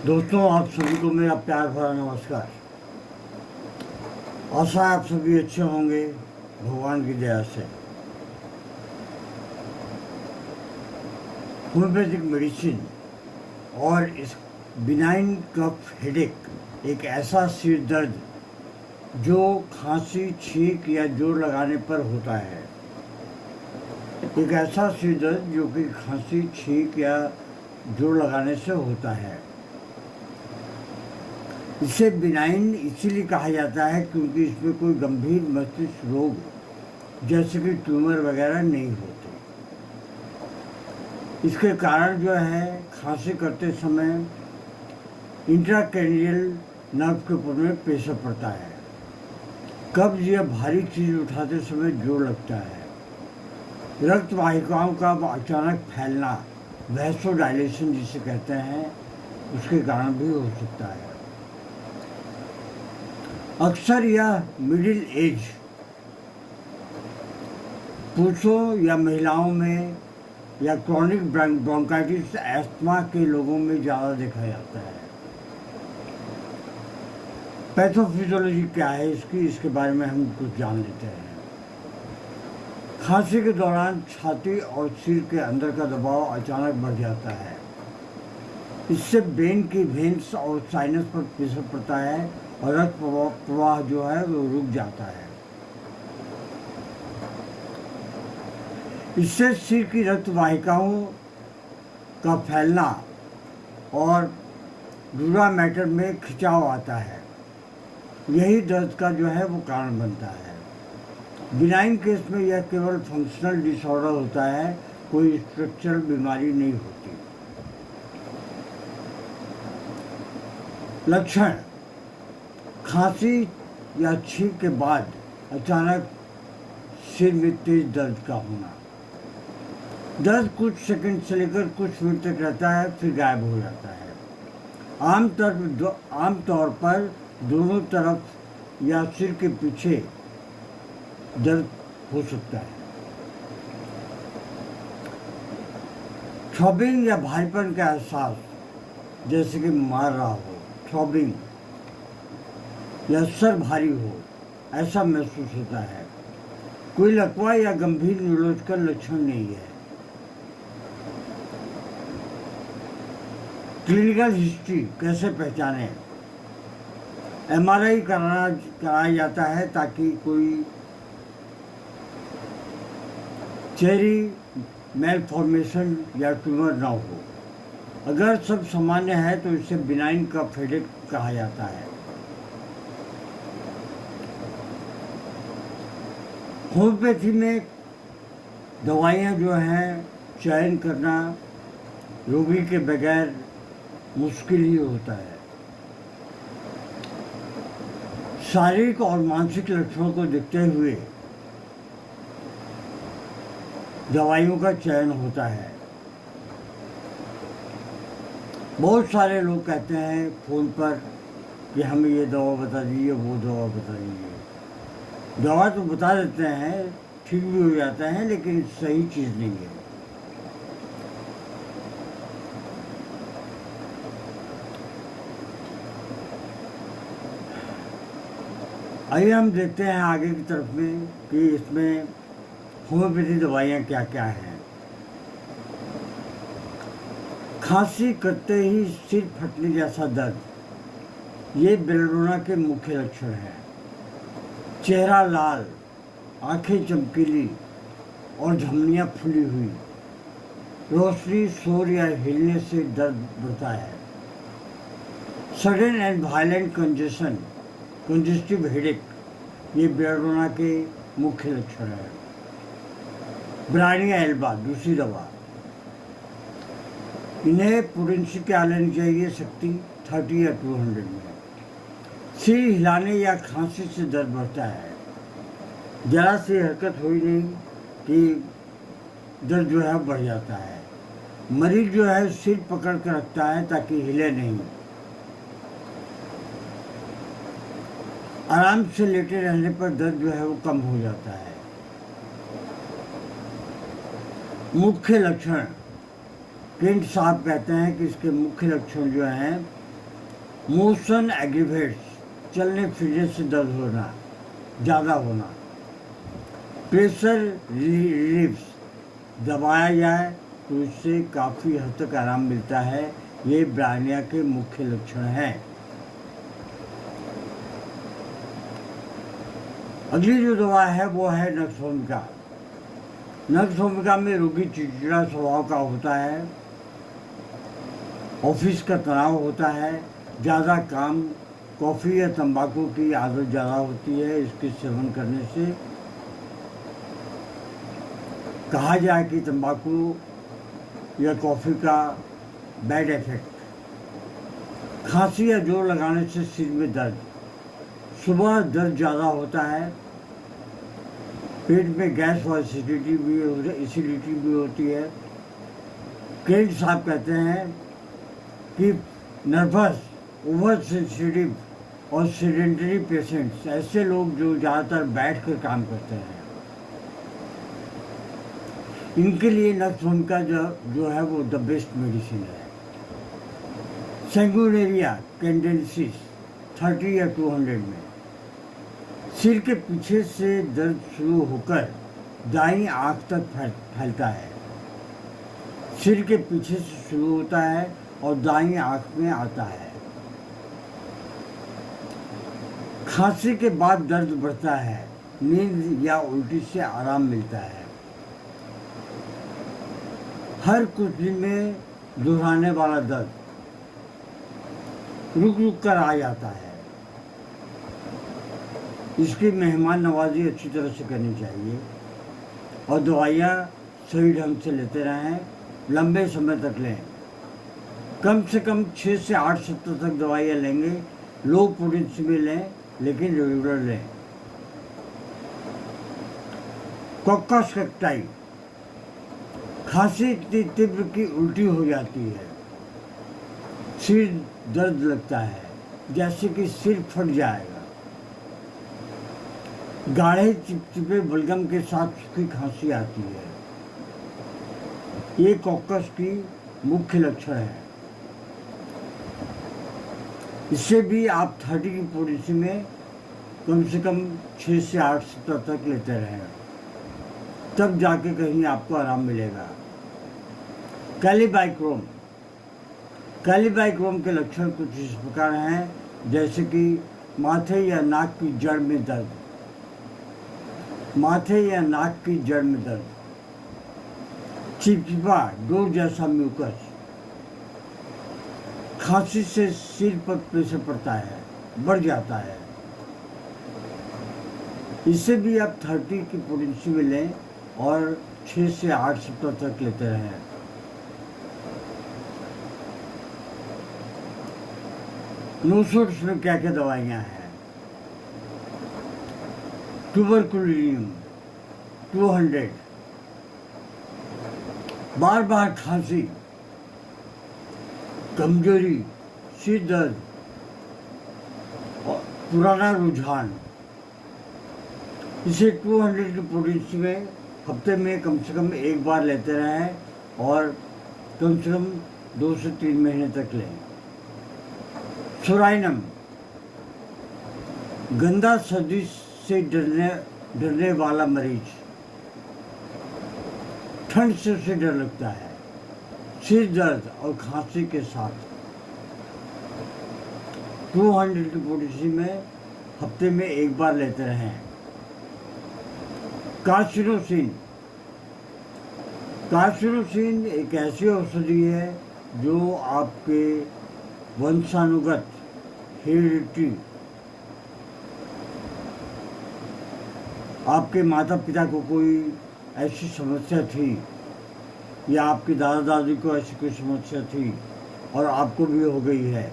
दोस्तों, आप सभी को मेरा प्यार भरा नमस्कार। आशा है आप सभी अच्छे होंगे भगवान की दया से। होम्योपैथिक मेडिसिन और इस बिनाइन कफ हेडेक एक ऐसा सिर दर्द जो खांसी, छींक या जोर लगाने पर होता है। एक ऐसा सिर दर्द जो कि खांसी, छींक या जोर लगाने से होता है। इसे बिनाइन इसीलिए कहा जाता है क्योंकि इसमें कोई गंभीर मस्तिष्क रोग जैसे कि ट्यूमर वगैरह नहीं होते। इसके कारण जो है खांसी करते समय इंट्राक्रैनियल नर्व के ऊपर में प्रेशर पड़ता है। कब्ज या भारी चीज उठाते समय जोर लगता है। रक्त वाहिकाओं का अचानक फैलना, वैसोडायलेशन जिसे कहते हैं, उसके कारण भी हो सकता है। अक्सर यह मिडिल एज पुरुषों या महिलाओं में या क्रॉनिक ब्रोंकाइटिस एस्थमा के लोगों में ज़्यादा देखा जाता है। पैथोफिजियोलॉजी क्या है इसके बारे में हम कुछ जान लेते हैं। खांसी के दौरान छाती और सिर के अंदर का दबाव अचानक बढ़ जाता है। इससे ब्रेन की वेन्स और साइनस पर प्रेशर पड़ता है और रक्त प्रवाह जो है वो रुक जाता है। इससे सिर की रक्त वाहिकाओं का फैलना और डूरा मैटर में खिंचाव आता है। यही दर्द का जो है वो कारण बनता है। बिनाइन केस में यह केवल फंक्शनल डिसऑर्डर होता है, कोई स्ट्रक्चरल बीमारी नहीं होती। लक्षण: खांसी या छींक के बाद अचानक सिर में तेज दर्द का होना। दर्द कुछ सेकंड से लेकर कुछ मिनट तक रहता है, फिर गायब हो जाता है। आमतौर पर दोनों तरफ या सिर के पीछे दर्द हो सकता है। थ्रॉबिंग या भारीपन का एहसास, जैसे कि मार रहा हो, थ्रॉबिंग या सर भारी हो, ऐसा महसूस होता है। कोई लकवा या गंभीर न्यूरोलॉजिकल लक्षण नहीं है। क्लिनिकल हिस्ट्री कैसे पहचानें? एमआरआई कराया जाता है ताकि कोई चेरी मेलफॉर्मेशन या ट्यूमर ना हो। अगर सब सामान्य है तो इसे बिनाइन कफ हेडेक कहा जाता है। होम्योपैथी में दवाइयाँ जो हैं चयन करना रोगी के बगैर मुश्किल ही होता है। शारीरिक और मानसिक लक्षणों को देखते हुए दवाइयों का चयन होता है। बहुत सारे लोग कहते हैं फ़ोन पर कि हमें ये दवा बता दीजिए, वो दवा बता दीजिए। दवा तो बता देते हैं, ठीक भी हो जाता है, लेकिन सही चीज़ नहीं है। आइए हम देखते हैं आगे की तरफ में कि इसमें होम्योपैथी दवाइयाँ क्या क्या हैं। खांसी करते ही सिर फटने जैसा दर्द, ये बेलडोना के मुख्य लक्षण हैं। चेहरा लाल, आंखें चमकीली और धमनियाँ फूली हुई, रोशनी, शोर या हिलने से दर्द बढ़ता है। Sudden and violent congestive headache, ये बेलडोना के मुख्य लक्षण है। ब्रानिया एल्बा दूसरी दवा, इन्हें पोटेंशियल क्या लेनी चाहिए? शक्ति 30 या 200 में। सिर हिलाने या खांसी से दर्द बढ़ता है। जरा सी हरकत हुई नहीं कि दर्द जो है बढ़ जाता है। मरीज जो है सिर पकड़ कर रखता है ताकि हिले नहीं। आराम से लेटे रहने पर दर्द जो है वो कम हो जाता है। मुख्य लक्षण, केंट साहब कहते हैं कि इसके मुख्य लक्षण जो हैं मोशन एग्रीवेट्स, चलने फिरने से दर्द होना, ज़्यादा होना। प्रेशर रिलीफ्स, दबाया जाए तो इससे काफ़ी हद तक आराम मिलता है। ये ब्रानिया के मुख्य लक्षण हैं। अगली जो दवा है वो है नक्स भूमिका। नक्स भूमिका में रोगी चिड़चिड़ा स्वभाव का होता है, ऑफिस का तनाव होता है, ज़्यादा काम, कॉफ़ी या तंबाकू की आदत ज़्यादा होती है। इसके सेवन करने से कहा जाए कि तंबाकू या कॉफ़ी का बैड इफेक्ट। खांसी या जोर लगाने से सिर में दर्द, सुबह दर्द ज़्यादा होता है, पेट में गैस और एसिडिटी भी होती है। केंट साहब कहते हैं कि नर्वस, ओवर सेंसिटिव और सेडेंटरी पेशेंट्स, ऐसे लोग जो ज़्यादातर बैठ कर काम करते हैं, इनके लिए नक्स भूमिका जो है वो द बेस्ट मेडिसिन है। सैंगुइनेरिया कैंडेंसिस 30 या 200 में सिर के पीछे से दर्द शुरू होकर दाईं आंख तक फैलता है। सिर के पीछे से शुरू होता है और दाईं आंख में आता है। खांसी के बाद दर्द बढ़ता है, नींद या उल्टी से आराम मिलता है। हर कुछ दिन में दोहराने वाला दर्द रुक रुक कर आ जाता है। इसकी मेहमान नवाजी अच्छी तरह से करनी चाहिए और दवाइयाँ सही ढंग से लेते रहें, लंबे समय तक लें। कम से कम 6 से 8 सप्ताह तक दवाइयाँ लेंगे। लो पोटेंसी में लें, लेकिन रेगुलर लें। कॉकस कैक्टाई, खांसी इतनी तीव्र की उल्टी हो जाती है, सिर दर्द लगता है, जैसे कि सिर फट जाएगा। गाढ़े चिपचिपे बलगम के साथ सूखी खांसी आती है। ये कॉकस की मुख्य लक्षण है। इससे भी आप 30 की पोटेंसी में कम से कम 6 से 8 सप्ताह तक लेते रहें, तब जाके कहीं आपको आराम मिलेगा। कैलिबाइक्रोम, कैलिबाइक्रोम के लक्षण कुछ इस प्रकार हैं, जैसे कि माथे या नाक की जड़ में दर्द, माथे या नाक की जड़ में दर्द, चिपचिपा डोर जैसा म्यूकस, खांसी से सिर पर प्रेशर पड़ता है, बढ़ जाता है। इससे भी आप 30 की पोटेंसी में लें और 6 से 8 सप्ताह तक लेते रहें। नोसोट्स में क्या क्या दवाइयाँ हैं? ट्यूबरकुलिनियम 200, बार बार खांसी, कमजोरी, सिर दर्द और पुराना रुझान, इसे 200 की पोटेंसी में हफ्ते में कम से कम एक बार लेते रहें और कम से कम 2 से 3 महीने तक लें। सोराइनम, गंदा सर्दी से डरने वाला मरीज, ठंड से उसे डर लगता है, सिर दर्द और खांसी के साथ 200 की पोटेंसी में हफ्ते में एक बार लेते रहें। कार्सिनोसिन, कार्सिनोसिन एक ऐसी औषधि है जो आपके वंशानुगत हेरिडिटी, आपके माता पिता को कोई ऐसी समस्या थी या आपके दादा दादी को ऐसी कोई समस्या थी और आपको भी हो गई है,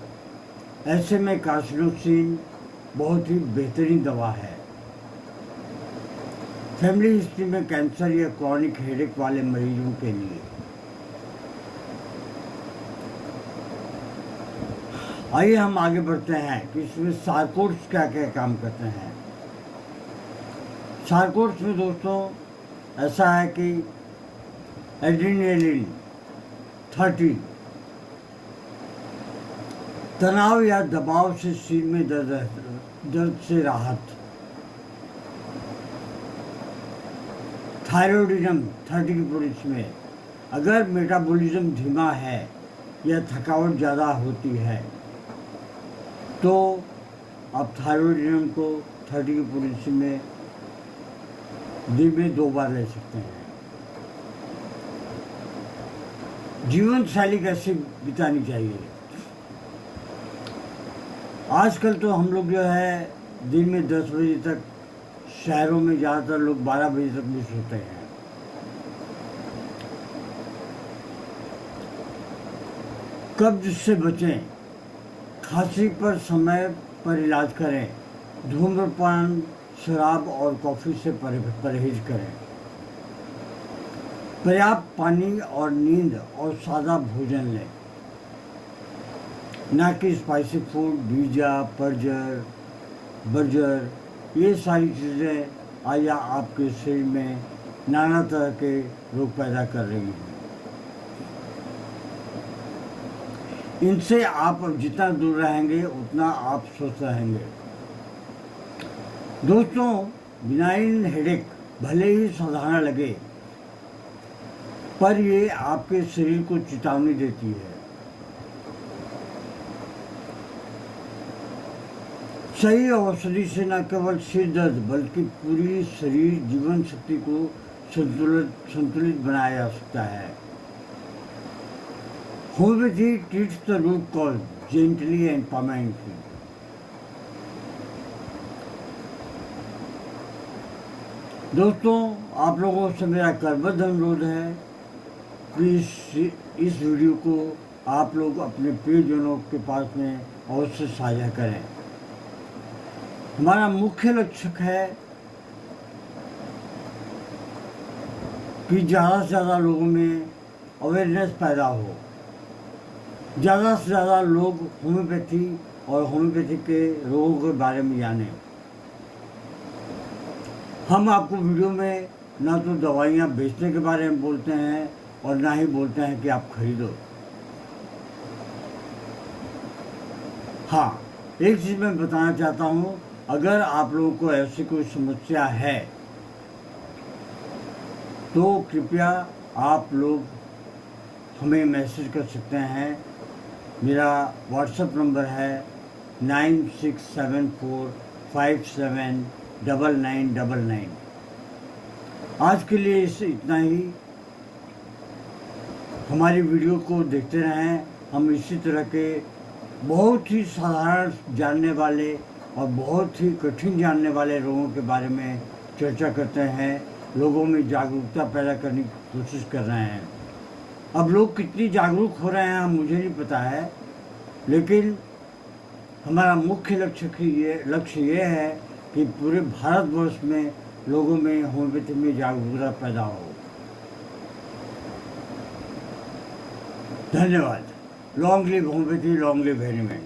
ऐसे में कार्सिनोसिन बहुत ही बेहतरीन दवा है। फैमिली हिस्ट्री में कैंसर या क्रॉनिक हेडेक वाले मरीजों के लिए। आइए हम आगे बढ़ते हैं कि इसमें सारकोड्स क्या क्या काम करते हैं। सारकोड्स में दोस्तों ऐसा है कि एड्रेनालिन 30, तनाव या दबाव से सिर में दर्द से राहत। थायराइडिज्म 30 की पुरुष में अगर मेटाबॉलिज्म धीमा है या थकावट ज़्यादा होती है तो आप थायराइडिज्म को 30 की पुरुष में दिन में 2 बार ले सकते हैं। जीवन शैली कैसे बितानी चाहिए? आजकल तो हम लोग जो है दिन में 10 बजे तक, शहरों में ज़्यादातर लोग 12 बजे तक भी सोते हैं। कब्ज से बचें, खांसी पर समय पर इलाज करें, धूम्रपान, शराब और कॉफ़ी से परहेज करें, पर्याप्त पानी और नींद और सादा भोजन लें, ना कि स्पाइसी फूड, पिज़्ज़ा, बर्गर। ये सारी चीज़ें आज आपके शरीर में नाना तरह के रोग पैदा कर रही हैं। इनसे आप जितना दूर रहेंगे उतना आप स्वस्थ रहेंगे। दोस्तों, बिनाइन हेडेक भले ही साधारण लगे पर ये आपके शरीर को चेतावनी देती है। सही औषधि से न केवल सिर दर्द बल्कि पूरी शरीर जीवन शक्ति को संतुलित बनाया जा सकता है। Homeopathy treats the root cause gently and permanently. दोस्तों, आप लोगों से मेरा करबद्ध अनुरोध है कि इस वीडियो को आप लोग अपने प्रियजनों के पास में अवश्य साझा करें। हमारा मुख्य लक्ष्य है कि ज़्यादा से ज़्यादा लोगों में अवेयरनेस पैदा हो, ज़्यादा से ज़्यादा लोग होम्योपैथी और होम्योपैथी के रोगों के बारे में जानें। हम आपको वीडियो में ना तो दवाइयाँ बेचने के बारे में बोलते हैं और ना ही बोलते हैं कि आप खरीदो। हाँ, एक चीज़ मैं बताना चाहता हूँ, अगर आप लोगों को ऐसी कोई समस्या है तो कृपया आप लोग हमें मैसेज कर सकते हैं। मेरा व्हाट्सएप नंबर है 9674579999। आज के लिए इतना ही। हमारी वीडियो को देखते रहें। हम इसी तरह के बहुत ही साधारण जानने वाले और बहुत ही कठिन जानने वाले रोगों के बारे में चर्चा करते हैं, लोगों में जागरूकता पैदा करने की कोशिश कर रहे हैं। अब लोग कितनी जागरूक हो रहे हैं मुझे नहीं पता है, लेकिन हमारा मुख्य लक्ष्य ये है कि पूरे भारतवर्ष में लोगों में होम्योपैथी में जागरूकता पैदा हो। धन्यवाद। Long live homoeopathy, long live हेरीमैन।